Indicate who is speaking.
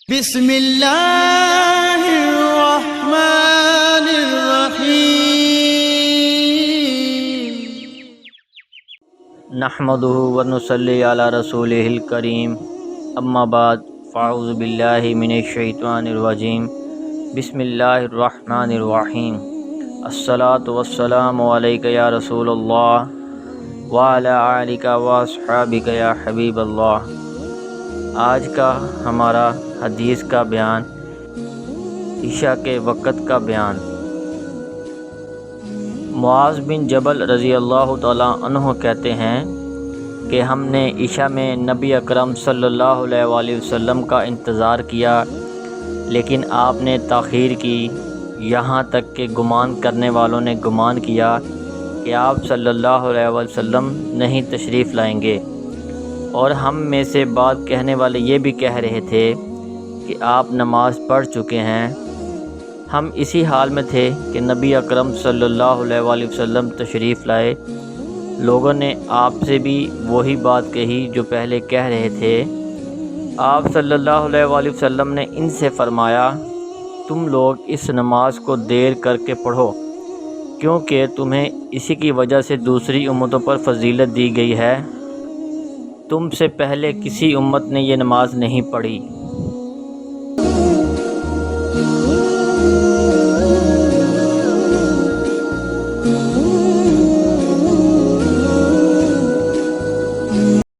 Speaker 1: بسم اللہ الرحمن الرحیم
Speaker 2: نحمده ونصلی علی رسولہ الکریم اما بعد فاعوذ باللہ من الشیطان الرجیم بسم اللہ الرحمن الرحیم الصلاۃ والسلام علیک یا رسول اللہ وعلی آلک واصحابک یا حبیب اللہ۔ آج کا ہمارا حدیث کا بیان، عشاء کے وقت کا بیان۔ معاذ بن جبل رضی اللہ تعالیٰ عنہ کہتے ہیں کہ ہم نے عشاء میں نبی اکرم صلی اللہ علیہ وآلہ وسلم کا انتظار کیا، لیکن آپ نے تاخیر کی، یہاں تک کہ گمان کرنے والوں نے گمان کیا کہ آپ صلی اللہ علیہ وآلہ وسلم نہیں تشریف لائیں گے، اور ہم میں سے بات کہنے والے یہ بھی کہہ رہے تھے کہ آپ نماز پڑھ چکے ہیں۔ ہم اسی حال میں تھے کہ نبی اکرم صلی اللہ علیہ وآلہ وسلم تشریف لائے۔ لوگوں نے آپ سے بھی وہی بات کہی جو پہلے کہہ رہے تھے۔ آپ صلی اللہ علیہ وآلہ وسلم نے ان سے فرمایا، تم لوگ اس نماز کو دیر کر کے پڑھو، کیونکہ تمہیں اسی کی وجہ سے دوسری امتوں پر فضیلت دی گئی ہے۔ تم سے پہلے کسی امت نے یہ نماز نہیں پڑھی۔